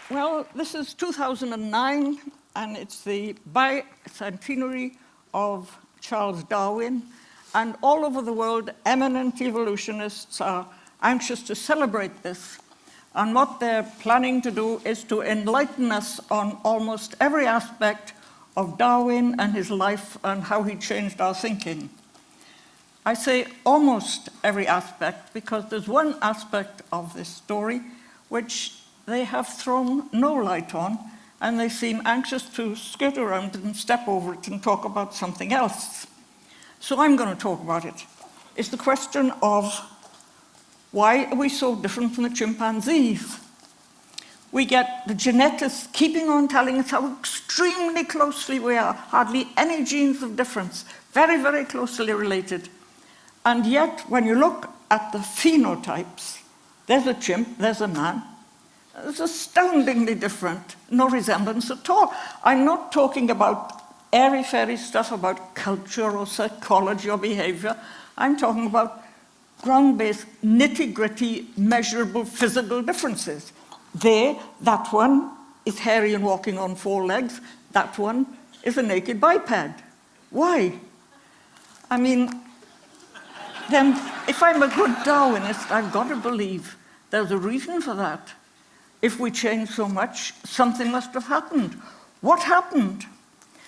Well, this is 2009, and it's the bicentenary of Charles Darwin, and all over the world, eminent evolutionists are anxious to celebrate this, and what they're planning to do is to enlighten us on almost every aspect of Darwin and his life and how he changed our thinking. I say almost every aspect because there's one aspect of this story which they have thrown no light on, and they seem anxious to skirt around it and step over it and talk about something else. So I'm going to talk about it. It's the question of why are we so different from the chimpanzees? We get the genetics keeping on telling us how extremely closely we are, hardly any genes of difference, very, very closely related. And yet, when you look at the phenotypes, there's a chimp, there's a man. It's astoundingly different, no resemblance at all. I'm not talking about airy-fairy stuff about culture or psychology or behavior. I'm talking about ground-based, nitty-gritty, measurable physical differences. That one is hairy and walking on 4 legs. That one is a naked biped. Why? I mean, then if I'm a good Darwinist, I've got to believe there's a reason for that. If we change so much, something must have happened. What happened?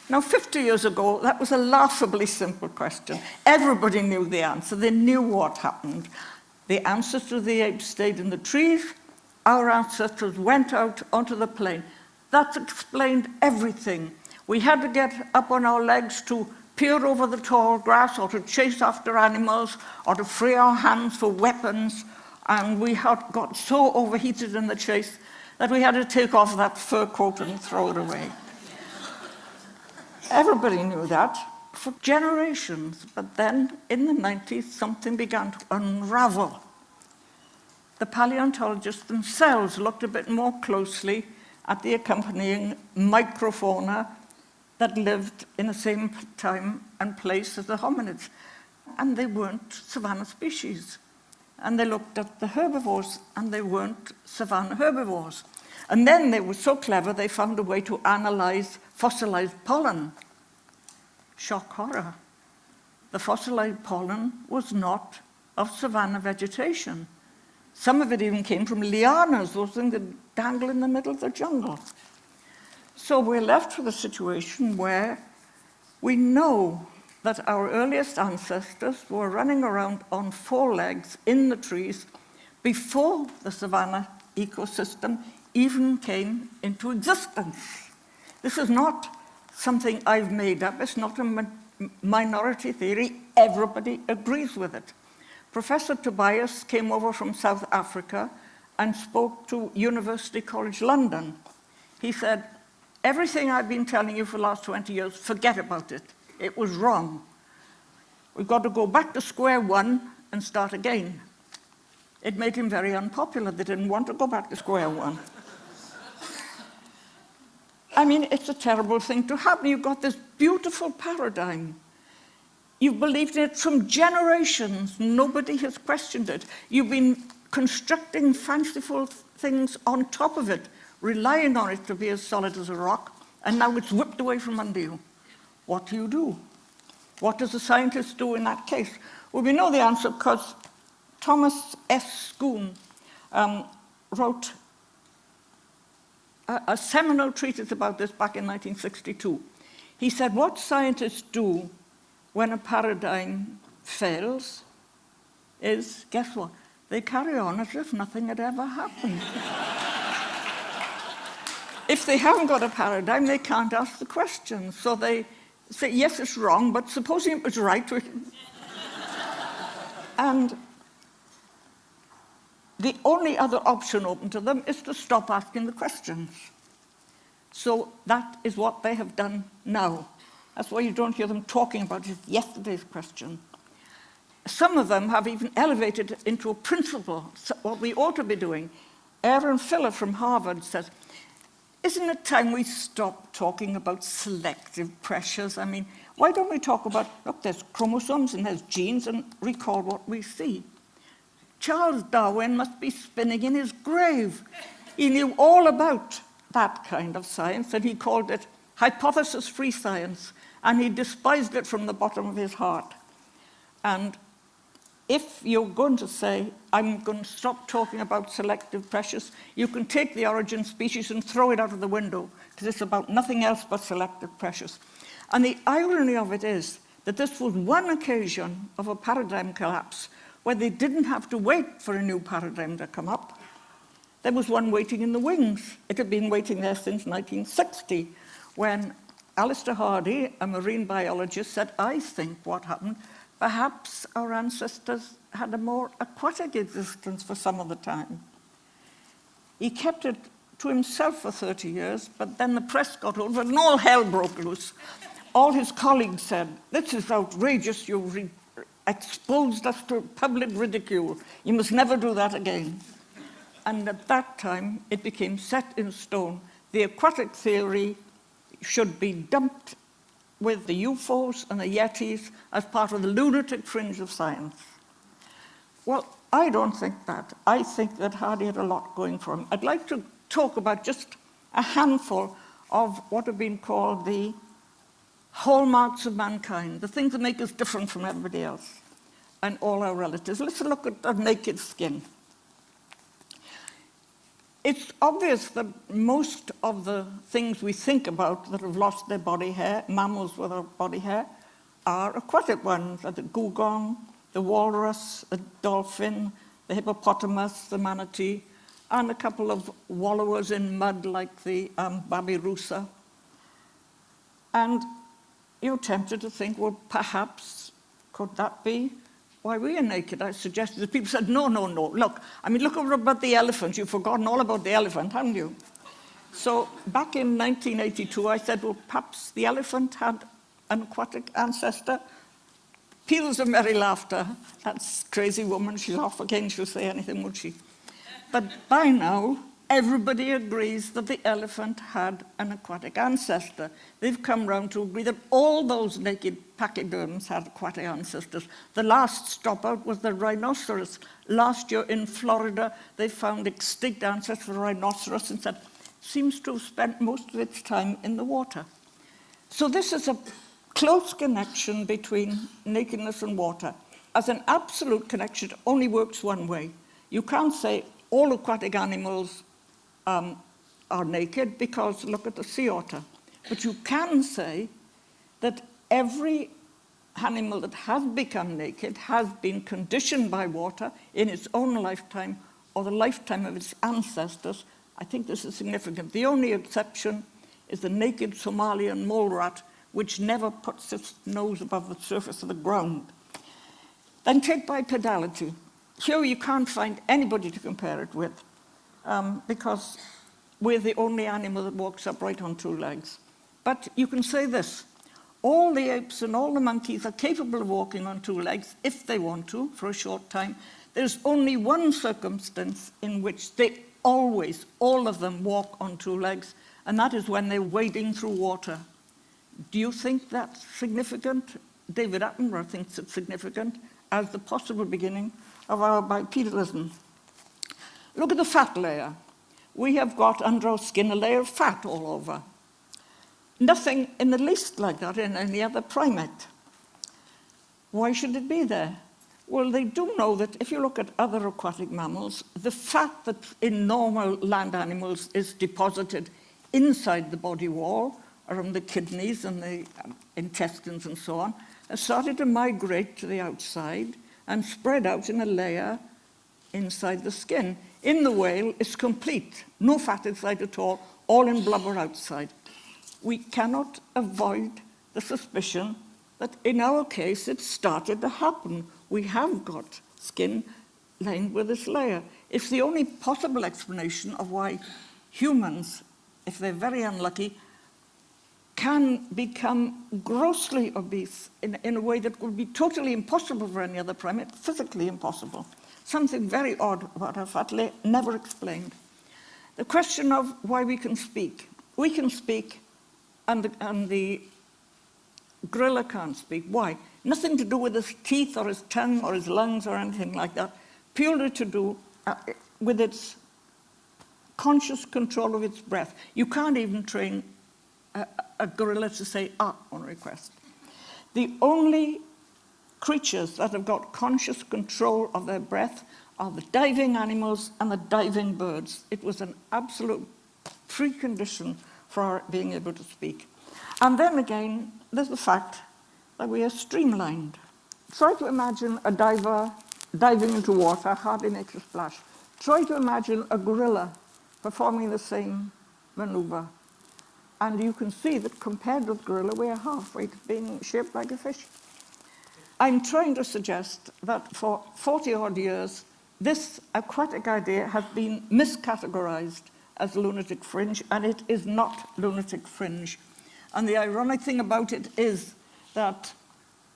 Now, 50 years ago, that was a laughably simple question. Everybody knew the answer. They knew what happened. The ancestors to the apes stayed in the trees. Our ancestors went out onto the plain. That explained everything. We had to get up on our legs to peer over the tall grass or to chase after animals or to free our hands for weapons. And we had got so overheated in the chase that we had to take off that fur coat and throw it away. Everybody knew that for generations, but then in the 90s, something began to unravel. The paleontologists themselves looked a bit more closely at the accompanying microfauna that lived in the same time and place as the hominids, and they weren't savanna species. And they looked at the herbivores, and they weren't savanna herbivores. And then they were so clever, they found a way to analyze fossilized pollen. Shock horror. The fossilized pollen was not of savanna vegetation. Some of it even came from lianas, those things that dangle in the middle of the jungle. So we're left with a situation where we know that our earliest ancestors were running around on 4 legs in the trees before the savanna ecosystem even came into existence. This is not something I've made up. It's not a minority theory. Everybody agrees with it. Professor Tobias came over from South Africa and spoke to University College London. He said, everything I've been telling you for the last 20 years, forget about it. It was wrong. We've got to go back to square one and start again. It made him very unpopular. They didn't want to go back to square one. I mean, it's a terrible thing to happen. You've got this beautiful paradigm. You've believed in it from generations. Nobody has questioned it. You've been constructing fanciful things on top of it, relying on it to be as solid as a rock, and now it's whipped away from under you. What do you do? What does a scientist do in that case? Well, we know the answer because Thomas S. Schoon wrote a seminal treatise about this back in 1962. He said, what scientists do when a paradigm fails is, guess what? They carry on as if nothing had ever happened. If they haven't got a paradigm, they can't ask the question. So they say, yes, it's wrong, but supposing it was right. And the only other option open to them is to stop asking the questions. So that is what they have done now. That's why you don't hear them talking about it, yesterday's question. some of them have even elevated it into a principle, what we ought to be doing. Aaron Filler from Harvard says, isn't it time we stop talking about selective pressures? I mean, why don't we talk about, look, there's chromosomes and there's genes, and recall what we see. Charles Darwin must be spinning in his grave. He knew all about that kind of science, and he called it hypothesis-free science, and he despised it from the bottom of his heart. And if you're going to say, I'm going to stop talking about selective pressures, you can take the origin species and throw it out of the window, because it's about nothing else but selective pressures. And the irony of it is that this was one occasion of a paradigm collapse where they didn't have to wait for a new paradigm to come up. There was one waiting in the wings. It had been waiting there since 1960, when Alistair Hardy, a marine biologist, said, I think what happened, perhaps our ancestors had a more aquatic existence for some of the time. He kept it to himself for 30 years, but then the press got hold of it and all hell broke loose. All his colleagues said, this is outrageous, you've exposed us to public ridicule. You must never do that again. And at that time, it became set in stone. The aquatic theory should be dumped with the UFOs and the Yetis as part of the lunatic fringe of science. Well, I don't think that. I think that Hardy had a lot going for him. I'd like to talk about just a handful of what have been called the hallmarks of mankind, the things that make us different from everybody else and all our relatives. Let's look at the naked skin. It's obvious that most of the things we think about that have lost their body hair, mammals without body hair, are aquatic ones, like the dugong, the walrus, the dolphin, the hippopotamus, the manatee, and a couple of wallowers in mud like the babirusa. And you're tempted to think, well, perhaps, could that be why we are naked? I suggested that people said, no, no, no. Look, I mean, look about the elephant. You've forgotten all about the elephant, haven't you? So back in 1982, I said, well, perhaps the elephant had an aquatic ancestor. Peals of merry laughter. That's crazy woman. She's off again. She'll say anything, would she? But by now, everybody agrees that the elephant had an aquatic ancestor. They've come round to agree that all those naked pachyderms had aquatic ancestors. The last stop out was the rhinoceros. Last year in Florida, they found extinct ancestors for rhinoceros and said, seems to have spent most of its time in the water. So this is a close connection between nakedness and water. As an absolute connection, it only works one way. You can't say all aquatic animals are naked, because look at the sea otter. But you can say that every animal that has become naked has been conditioned by water in its own lifetime or the lifetime of its ancestors. I think this is significant. The only exception is the naked Somalian mole rat, which never puts its nose above the surface of the ground. Then take bipedality. Here you can't find anybody to compare it with, because we're the only animal that walks upright on two legs. But you can say this, all the apes and all the monkeys are capable of walking on two legs if they want to, for a short time. There's only one circumstance in which they always, all of them, walk on two legs, and that is when they're wading through water. Do you think that's significant? David Attenborough thinks it's significant as the possible beginning of our bipedalism. Look at the fat layer. We have got under our skin a layer of fat all over. Nothing in the least like that in any other primate. Why should it be there? Well, they do know that if you look at other aquatic mammals, the fat that in normal land animals is deposited inside the body wall, around the kidneys and the intestines and so on, has started to migrate to the outside and spread out in a layer inside the skin. In the whale, it's complete. No fat inside at all in blubber outside. We cannot avoid the suspicion that in our case, it started to happen. We have got skin lined with this layer. It's the only possible explanation of why humans, if they're very unlucky, can become grossly obese in a way that would be totally impossible for any other primate, physically impossible. Something very odd about our fatty never explained. The question of why we can speak. We can speak, and the gorilla can't speak. Why? Nothing to do with his teeth or his tongue or his lungs or anything like that. Purely to do with its conscious control of its breath. You can't even train a gorilla to say ah on request. The only creatures that have got conscious control of their breath are the diving animals and the diving birds. It was an absolute precondition for our being able to speak. And then again, there's the fact that we are streamlined. Try to imagine a diver diving into water, hardly makes a splash. Try to imagine a gorilla performing the same maneuver. And you can see that compared with gorilla, we are halfway to being shaped like a fish. I'm trying to suggest that for 40-odd years, this aquatic idea has been miscategorized as lunatic fringe, and it is not lunatic fringe. And the ironic thing about it is that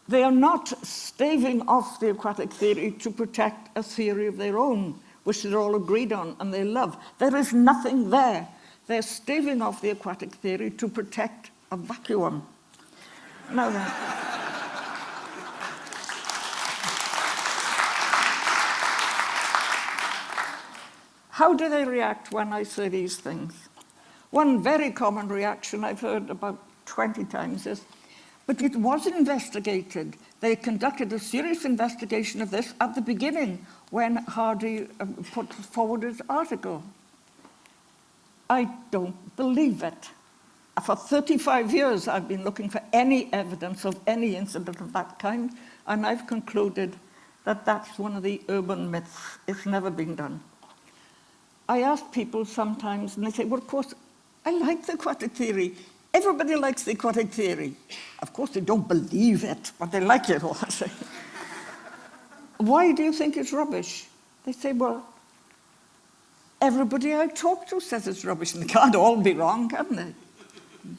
they are not staving off the aquatic theory to protect a theory of their own, which they're all agreed on and they love. There is nothing there. They're staving off the aquatic theory to protect a vacuum. Now then, how do they react when I say these things? One very common reaction I've heard about 20 times is, but it was investigated. They conducted a serious investigation of this at the beginning when Hardy put forward his article. I don't believe it. For 35 years, I've been looking for any evidence of any incident of that kind, and I've concluded that that's one of the urban myths. It's never been done. I ask people sometimes, and they say, well, of course, I like the aquatic theory. Everybody likes the aquatic theory. Of course, they don't believe it, but they like it all the same. Why do you think it's rubbish? They say, well, everybody I talk to says it's rubbish, and they can't all be wrong, can they?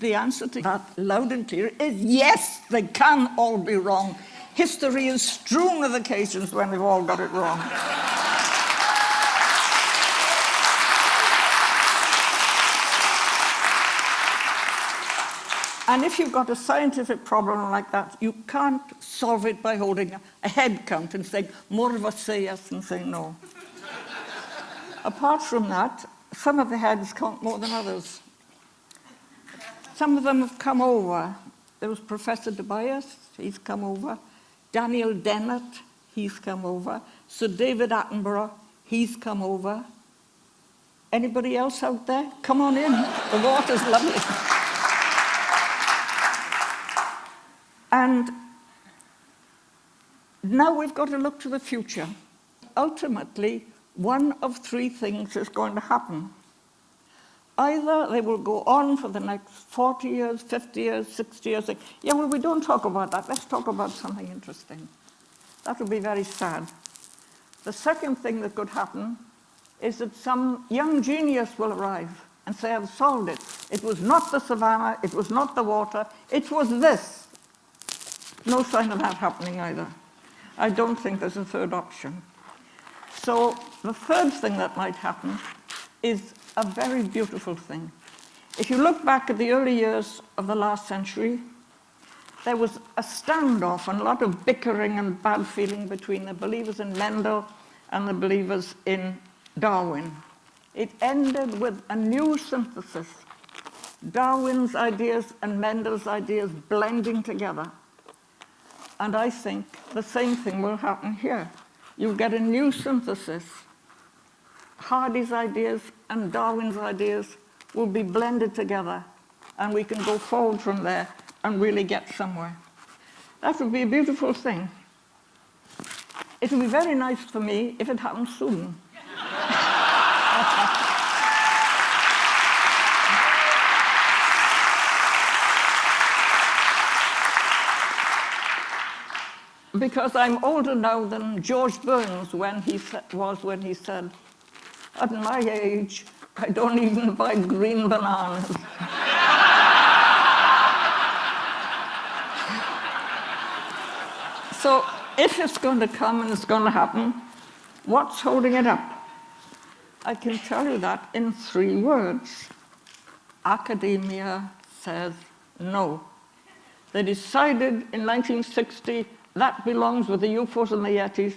The answer to that, loud and clear, is yes, they can all be wrong. History is strewn with occasions when they've all got it wrong. And if you've got a scientific problem like that, you can't solve it by holding a head count and saying, more of us say yes and say no. Apart from that, some of the heads count more than others. Some of them have come over. There was Professor Tobias, he's come over. Daniel Dennett, he's come over. Sir David Attenborough, he's come over. Anybody else out there? Come on in, the water's lovely. And now we've got to look to the future. Ultimately, one of three things is going to happen. Either they will go on for the next 40 years, 50 years, 60 years. Yeah, well, we don't talk about that. Let's talk about something interesting. That would be very sad. The second thing that could happen is that some young genius will arrive and say, I've solved it. It was not the savannah, it was not the water, it was this. No sign of that happening either. I don't think there's a third option. So the third thing that might happen is a very beautiful thing. If you look back at the early years of the last century, there was a standoff and a lot of bickering and bad feeling between the believers in Mendel and the believers in Darwin. It ended with a new synthesis, Darwin's ideas and Mendel's ideas blending together. And I think the same thing will happen here. You'll get a new synthesis. Hardy's ideas and Darwin's ideas will be blended together, and we can go forward from there and really get somewhere. That would be a beautiful thing. It would be very nice for me if it happened soon. Because I'm older now than George Burns when he said, at my age, I don't even buy green bananas. So if it's going to come and it's going to happen, what's holding it up? I can tell you that in 3 words. Academia says no. They decided in 1960 that belongs with the UFOs and the Yetis,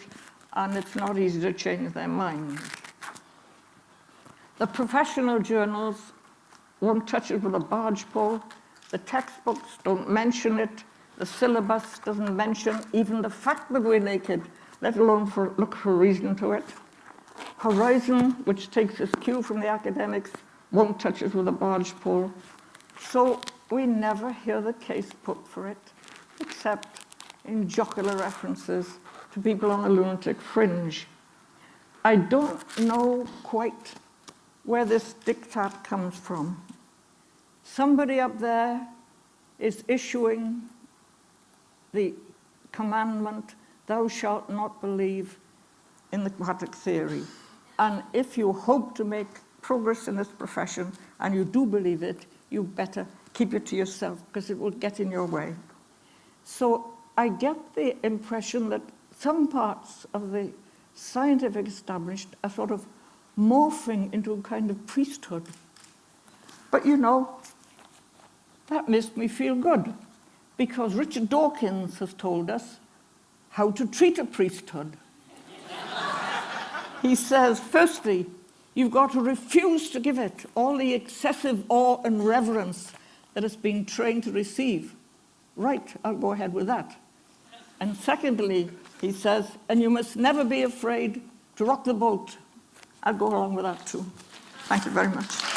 and it's not easy to change their minds. The professional journals won't touch it with a barge pole. The textbooks don't mention it. The syllabus doesn't mention even the fact that we're naked, let alone look for a reason to it. Horizon, which takes its cue from the academics, won't touch it with a barge pole. So we never hear the case put for it, except in jocular references to people on the lunatic fringe. I don't know quite where this diktat comes from. Somebody up there is issuing the commandment, thou shalt not believe in the aquatic theory. And if you hope to make progress in this profession, and you do believe it, you better keep it to yourself, because it will get in your way. So I get the impression that some parts of the scientific establishment are sort of morphing into a kind of priesthood. But you know, that makes me feel good, because Richard Dawkins has told us how to treat a priesthood. He says, firstly, you've got to refuse to give it all the excessive awe and reverence that it's been trained to receive. Right, I'll go ahead with that. And secondly, he says, and you must never be afraid to rock the boat. I'll go along with that too. Thank you very much.